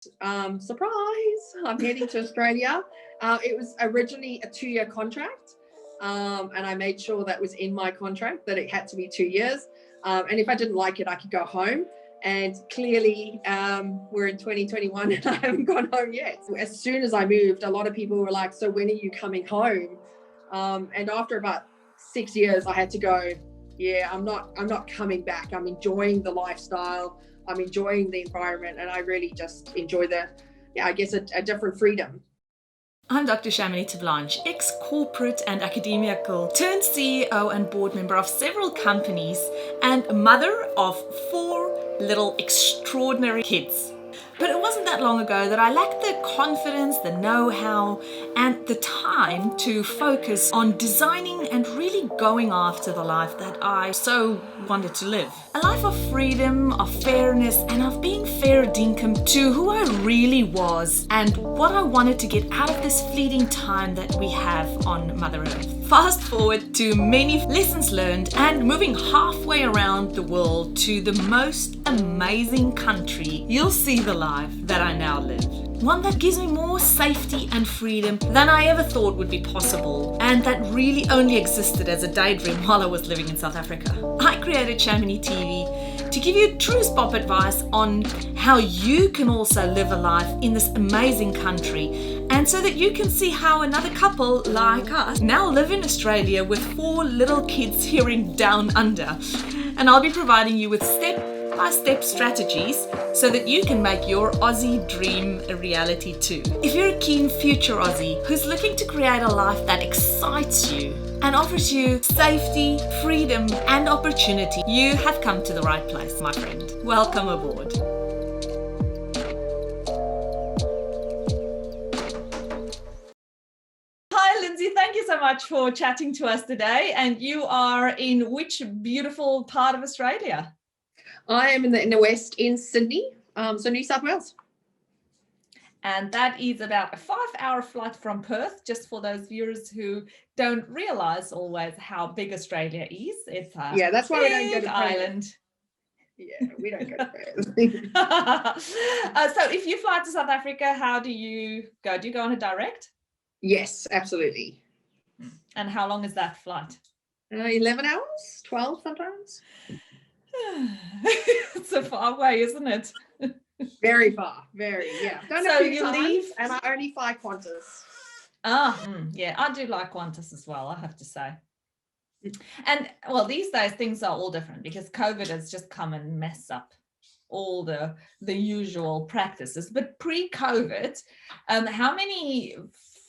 Surprise, I'm heading to Australia. It was originally a 2-year contract, and I made sure that was in my contract that it had to be 2 years. And if I didn't like it, I could go home. And clearly, we're in 2021 and I haven't gone home yet. As soon as I moved, a lot of people were like, so when are you coming home? And after about 6 years, I had to go, yeah, I'm not coming back. I'm enjoying the lifestyle. I'm enjoying the environment, and I really just enjoy a different freedom. I'm Dr. Chamonix Blanche, ex-corporate and academical, turned CEO and board member of several companies, and mother of 4 little extraordinary kids. But it wasn't that long ago that I lacked the confidence, the know-how, and the time to focus on designing and really going after the life that I so wanted to live. A life of freedom, of fairness, and of being fair dinkum to who I really was and what I wanted to get out of this fleeting time that we have on Mother Earth. Fast forward to many lessons learned and moving halfway around the world to the most amazing country, you'll see the life that I now live. One that gives me more safety and freedom than I ever thought would be possible, and that really only existed as a daydream while I was living in South Africa. I created Chamonix TV to give you true spot advice on how you can also live a life in this amazing country, and so that you can see how another couple like us now live in Australia with 4 little kids hearing down under. And I'll be providing you with step-by-step strategies so that you can make your Aussie dream a reality too. If you're a keen future Aussie who's looking to create a life that excites you and offers you safety, freedom, and opportunity, you have come to the right place, my friend. Welcome aboard. Hi, Lyndsey. Thank you so much for chatting to us today. And you are in which beautiful part of Australia? I am in the west in Sydney, so New South Wales. And that is about a 5-hour flight from Perth, just for those viewers who don't realise always how big Australia is. It's a that's why we don't go to island. Yeah, we don't go to Perth. So if you fly to South Africa, how do you go? Do you go on a direct? Yes, absolutely. And how long is that flight? 11 hours, 12 sometimes. It's so far away, isn't it? Very far, very, yeah. Done So a few you times, leave, and I only fly Qantas. Yeah, I do like Qantas as well, I have to say. And well, these days things are all different because COVID has just come and mess up all the usual practices. But pre-COVID, how many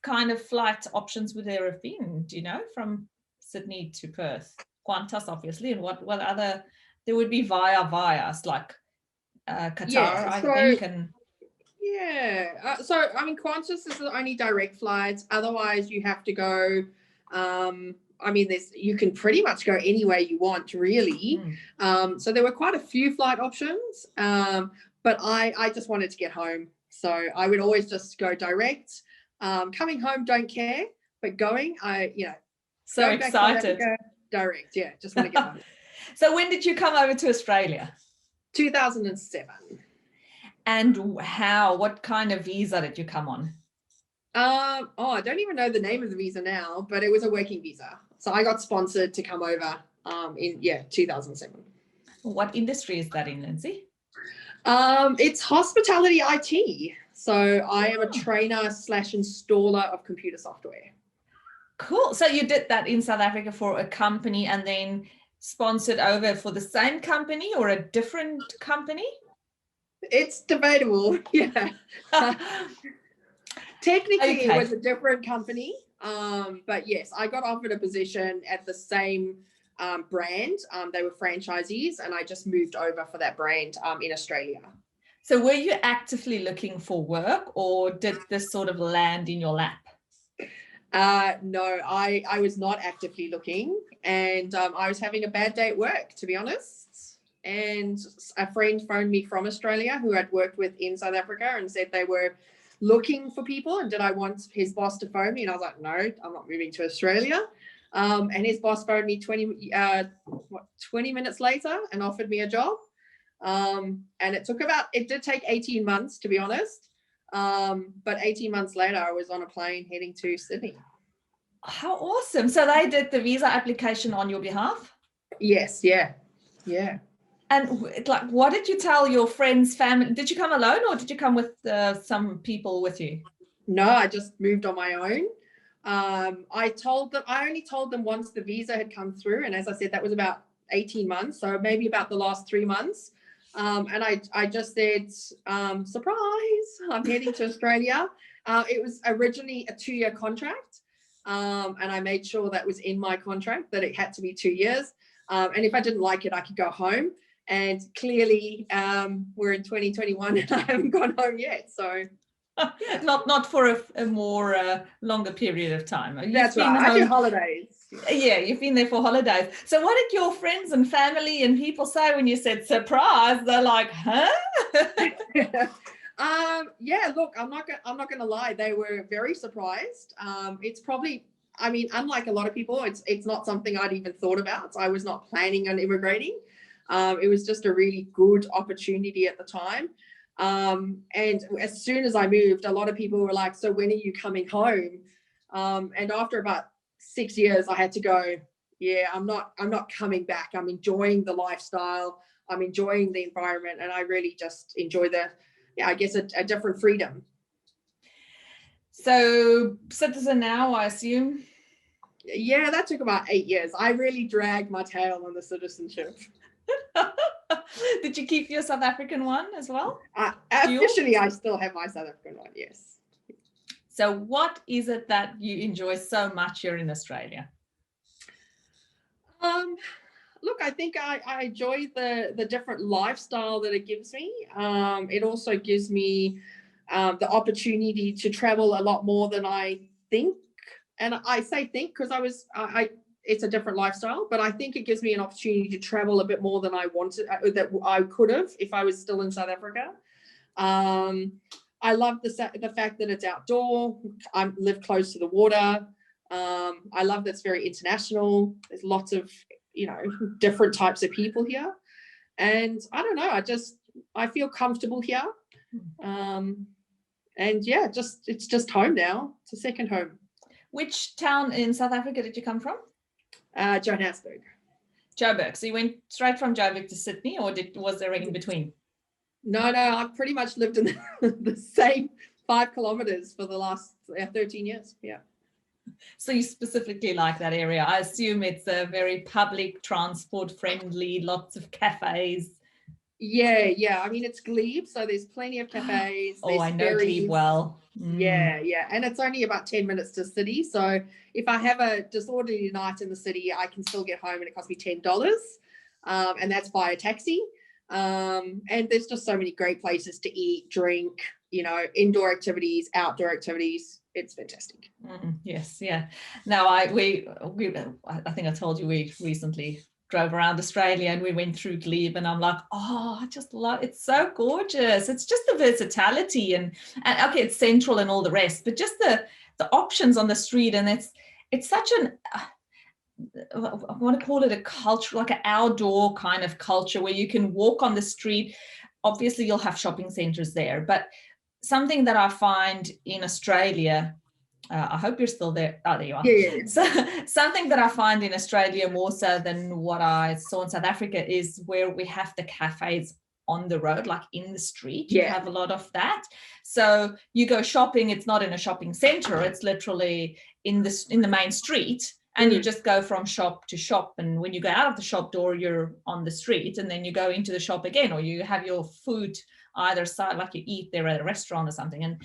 kind of flight options would there have been? Do you know, from Sydney to Perth? Qantas, obviously, and what other? There would be vias like Qatar, I think, and so I mean, Qantas is the only direct flights. Otherwise, you have to go. You can pretty much go anywhere you want, really. So there were quite a few flight options, but I just wanted to get home, so I would always just go direct. Coming home, don't care, but going, so excited. Direct, just want to get home. So when did you come over to Australia? 2007. And what kind of visa did you come on? I don't even know the name of the visa now, but it was a working visa. So I got sponsored to come over in 2007. What industry is that in, Lyndsey? It's hospitality IT. So I am a trainer / installer of computer software. Cool. So you did that in South Africa for a company and then sponsored over for the same company or a different company? It's debatable. Yeah. Technically, It was a different company. But yes, I got offered a position at the same brand. They were franchisees, and I just moved over for that brand in Australia. So were you actively looking for work, or did this sort of land in your lap? No, I was not actively looking, and I was having a bad day at work, to be honest. And a friend phoned me from Australia who I'd worked with in South Africa and said they were looking for people, and did I want his boss to phone me? And I was like, no, I'm not moving to Australia. And his boss phoned me 20 minutes later and offered me a job. And it did take 18 months, to be honest. But 18 months later, I was on a plane heading to Sydney. How awesome. So they did the visa application on your behalf? Yes, yeah. And like, what did you tell your friends, family? Did you come alone or did you come with some people with you? No, I just moved on my own. I only told them once the visa had come through. And as I said, that was about 18 months. So maybe about the last 3 months. And I just said, surprise, I'm heading to Australia. It was originally a 2-year contract. And I made sure that was in my contract, that it had to be 2 years. And if I didn't like it, I could go home. And clearly we're in 2021 and I haven't gone home yet. So not for a more longer period of time. That's right. I do holidays. Yeah, you've been there for holidays. So what did your friends and family and people say when you said surprise? They're like, huh? Yeah, look, I'm not gonna lie, they were very surprised. It's probably, I mean, unlike a lot of people, it's not something I'd even thought about. I was not planning on immigrating. It was just a really good opportunity at the time. And as soon as I moved, a lot of people were like, so when are you coming home? And after about 6 years, I had to go, yeah, I'm not coming back. I'm enjoying the lifestyle. I'm enjoying the environment. And I really just enjoy I guess a different freedom. So citizen now, I assume? Yeah, that took about 8 years. I really dragged my tail on the citizenship. Did you keep your South African one as well? Officially, I still have my South African one, yes. So what is it that you enjoy so much here in Australia? Look, I think I enjoy the different lifestyle that it gives me. It also gives me the opportunity to travel a lot more than I think. And I say think because it's a different lifestyle, but I think it gives me an opportunity to travel a bit more than I wanted, that I could have if I was still in South Africa. I love the fact that it's outdoor. I live close to the water. I love that it's very international. There's lots of, different types of people here. And I don't know, I feel comfortable here. And yeah, it's just home now. It's a second home. Which town in South Africa did you come from? Johannesburg. Joburg. So you went straight from Joburg to Sydney, or was there in between? No, I've pretty much lived in the same 5 kilometers for the last 13 years. Yeah. So you specifically like that area. I assume it's a very public transport friendly, lots of cafes. Yeah. I mean, it's Glebe, so there's plenty of cafes. Oh, I know Glebe well. Yeah. And it's only about 10 minutes to the city. So if I have a disorderly night in the city, I can still get home and it costs me $10. And that's by a taxi. And there's just so many great places to eat, drink, indoor activities, outdoor activities. It's fantastic. Yes. Yeah. No, I think I told you we recently drove around Australia and we went through Glebe and I'm like, oh, I just love it. It's so gorgeous. It's just the versatility and okay, it's central and all the rest, but just the options on the street. And it's such I want to call it a culture, like an outdoor kind of culture where you can walk on the street. Obviously you'll have shopping centers there, but something that I find in Australia, I hope you're still there. Oh, there you are. Yeah. So, something that I find in Australia more so than what I saw in South Africa is where we have the cafes on the road, like in the street. You have a lot of that. So you go shopping, it's not in a shopping center, it's literally in the main street. And you just go from shop to shop. And when you go out of the shop door, you're on the street and then you go into the shop again, or you have your food either side, like you eat there at a restaurant or something. And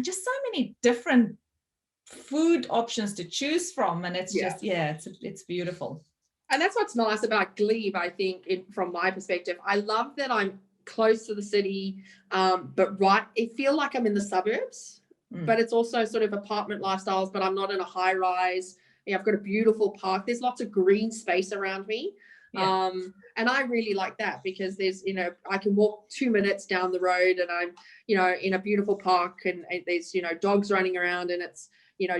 just so many different food options to choose from. And it's just, it's beautiful. And that's what's nice about Glebe, I think, from my perspective. I love that I'm close to the city, but I feel like I'm in the suburbs, but it's also sort of apartment lifestyles, but I'm not in a high rise. I've got a beautiful park. There's lots of green space around me. Yeah. And I really like that because there's, I can walk 2 minutes down the road and I'm, in a beautiful park and there's, dogs running around and it's,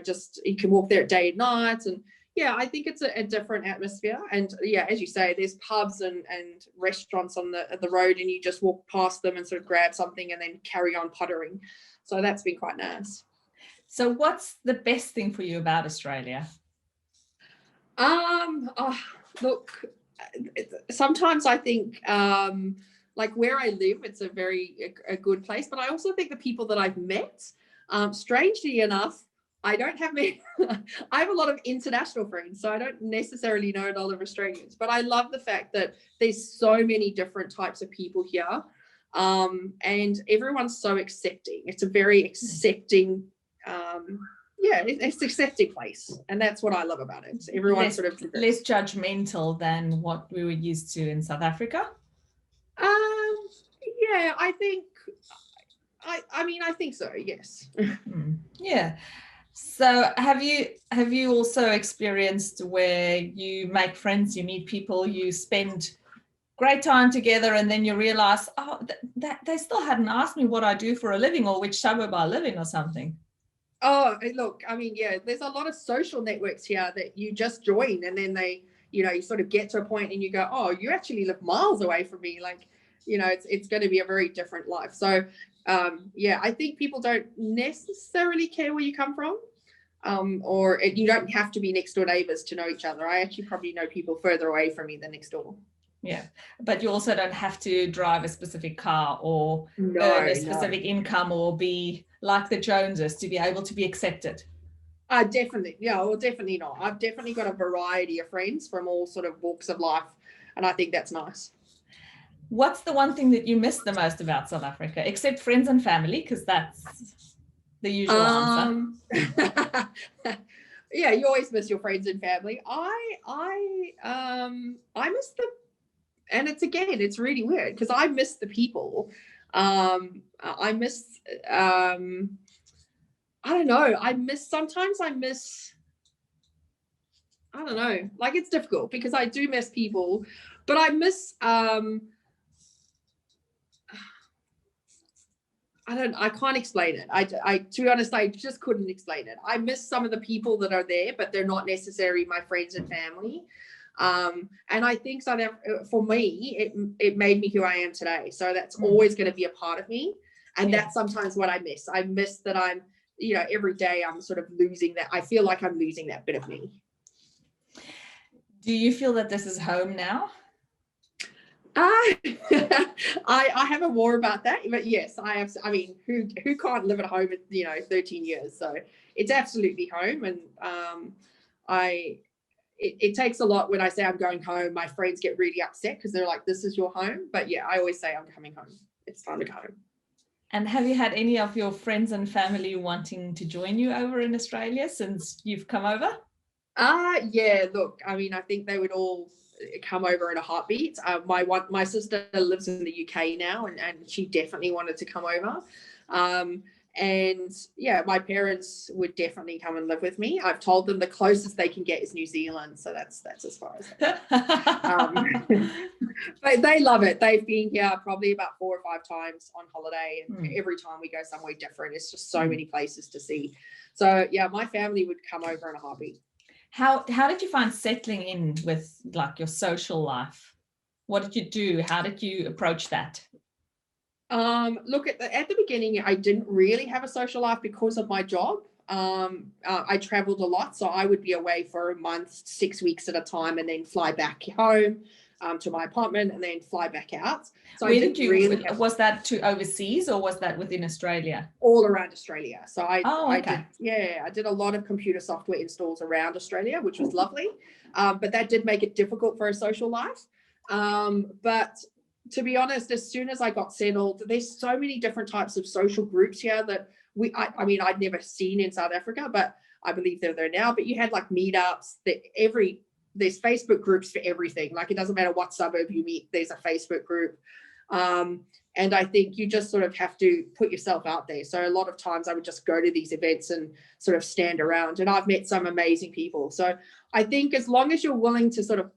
just, you can walk there at day and night. And, Yeah, I think it's a different atmosphere. And yeah, as you say, there's pubs and restaurants on the road, and you just walk past them and sort of grab something and then carry on puttering. So that's been quite nice. So what's the best thing for you about Australia? Look, sometimes I think like where I live, it's a good place, but I also think the people that I've met, strangely enough, I don't have many. I have a lot of international friends, so I don't necessarily know a lot of Australians, but I love the fact that there's so many different types of people here, and everyone's so accepting. It's a very accepting, it's an accepting place, and that's what I love about it. Everyone's sort of less judgmental than what we were used to in South Africa. Yeah, I think. I think so. Yes. Yeah. So have you also experienced where you make friends, you meet people, you spend great time together, and then you realize, that they still hadn't asked me what I do for a living or which suburb I live in or something? Oh, look, yeah, there's a lot of social networks here that you just join, and then you sort of get to a point and you go, oh, you actually live miles away from me. Like, it's going to be a very different life. So, I think people don't necessarily care where you come from. Or you don't have to be next door neighbors to know each other. I actually probably know people further away from me than next door. Yeah, but you also don't have to drive a specific car or earn a specific income or be like the Joneses to be able to be accepted. Definitely. Yeah, well, definitely not. I've definitely got a variety of friends from all sort of walks of life, and I think that's nice. What's the one thing that you miss the most about South Africa, except friends and family, because that's the usual answer? Yeah, you always miss your friends and family. I miss them, and it's really weird because I miss the people. I miss I don't know. Sometimes I miss, I don't know, like it's difficult because I do miss people, but I miss I can't explain it. To be honest, I just couldn't explain it. I miss some of the people that are there, but they're not necessarily my friends and family. And I think for me, it made me who I am today. So that's always going to be a part of me. And that's sometimes what I miss. I miss that I'm, every day I'm sort of losing that. I feel like I'm losing that bit of me. Do you feel that this is home now? I have a war about that, but yes, I have. I mean, who can't live at home 13 years? So it's absolutely home. And it takes a lot when I say I'm going home. My friends get really upset because they're like, this is your home. But yeah, I always say I'm coming home. It's time to go home. And have you had any of your friends and family wanting to join you over in Australia since you've come over? Yeah, look, I mean, I think they would all come over in a heartbeat. My sister lives in the UK now, and she definitely wanted to come over. And yeah, my parents would definitely come and live with me. I've told them the closest they can get is New Zealand, so that's as far as but they love it. They've been here probably about 4 or 5 times on holiday, and every time we go somewhere different, it's just so many places to see. So yeah, my family would come over in a heartbeat. How did you find settling in with like your social life? What did you do? How did you approach that? Look, at the beginning, I didn't really have a social life because of my job. I traveled a lot, so I would be away for a month, 6 weeks at a time, and then fly back home to my apartment, and then fly back out. So was that to overseas, or was that within Australia? All around Australia. So I did a lot of computer software installs around Australia, which was lovely. But that did make it difficult for a social life. But to be honest, as soon as I got settled, there's so many different types of social groups here that I'd never seen in South Africa, but I believe they're there now. But you had like meetups, there's Facebook groups for everything. Like, it doesn't matter what suburb you meet, there's a Facebook group. And I think you just sort of have to put yourself out there. So a lot of times I would just go to these events and sort of stand around, and I've met some amazing people. So I think as long as you're willing to sort of,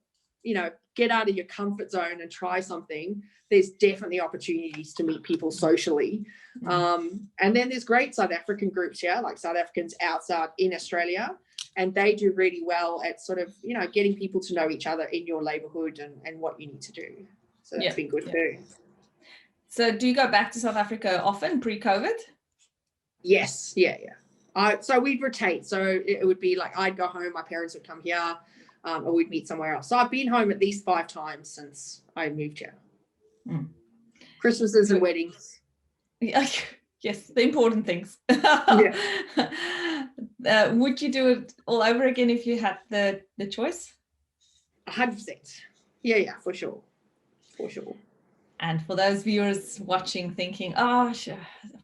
get out of your comfort zone and try something, there's definitely opportunities to meet people socially. And then there's great South African groups here, like South Africans outside in Australia. And they do really well at sort of, getting people to know each other in your neighborhood and what you need to do. So that's been good too. So do you go back to South Africa often pre-COVID? Yes. Yeah. So we'd rotate. So it would be like I'd go home, my parents would come here, or we'd meet somewhere else. So I've been home at least 5 times since I moved here. Christmases and weddings. Yes, the important things. Would you do it all over again if you had the choice? 100%. Yeah, for sure. And for those viewers watching thinking,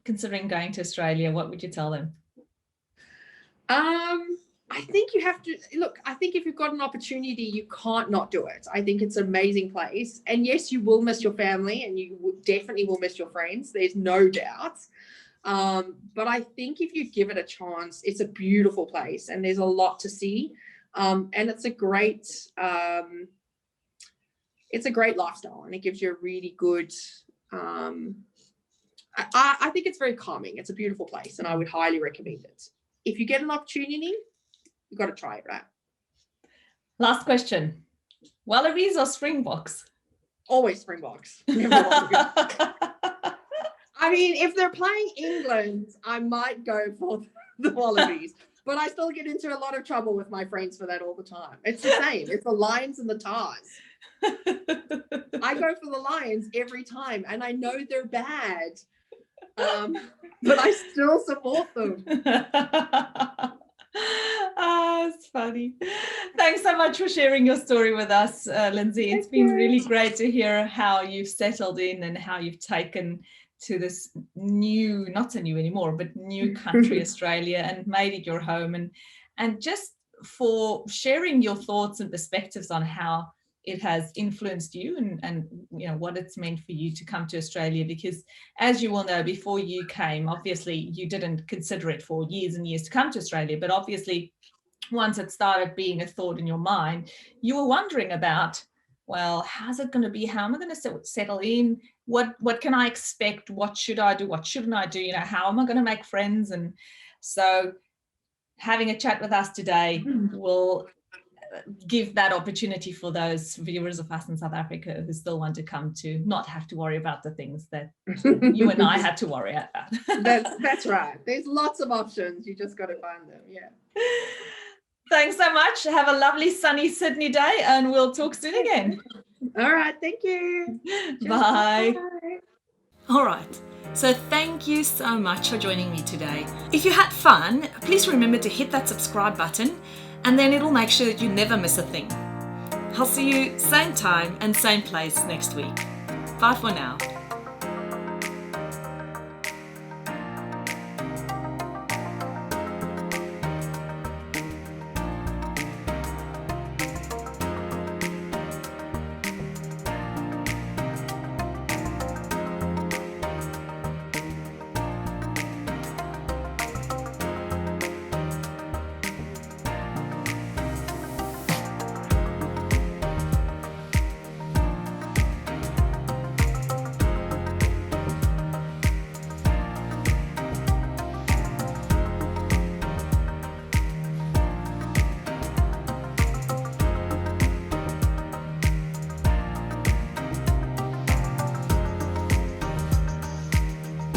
considering going to Australia, what would you tell them? I think you have to look. I think if you've got an opportunity, you can't not do it. I think it's an amazing place. And yes, you will miss your family and you definitely will miss your friends. There's no doubt. But I think if you give it a chance, it's a beautiful place and there's a lot to see. And it's a great lifestyle and it gives you a really good, I think it's very calming. It's a beautiful place and I would highly recommend it. If you get an opportunity, you've got to try it out. Last question. Wallabies or Springboks? Always Springboks. I mean, if they're playing England, I might go for the Wallabies. But I still get into a lot of trouble with my friends for that all the time. It's the same. It's the Lions and the Tars. I go for the Lions every time, and I know they're bad. But I still support them. It's funny. Thanks so much for sharing your story with us, Lyndsey. It's been really great to hear how you've settled in and how you've taken to this new, not so new anymore, but new country, Australia, and made it your home. And just for sharing your thoughts and perspectives on how it has influenced you and what it's meant for you to come to Australia, because as you will know, before you came, obviously you didn't consider it for years and years to come to Australia, but obviously once it started being a thought in your mind, you were wondering about, well, how's it going to be? How am I going to settle in? What can I expect? What should I do? What shouldn't I do? How am I going to make friends? And so having a chat with us today will give that opportunity for those viewers of us in South Africa who still want to come to not have to worry about the things that you and I had to worry about. That's right. There's lots of options. You just got to find them. Yeah. Thanks so much. Have a lovely sunny Sydney day and we'll talk soon again. All right. Thank you. Bye. Bye. All right. So thank you so much for joining me today. If you had fun, please remember to hit that subscribe button and then it'll make sure that you never miss a thing. I'll see you same time and same place next week. Bye for now.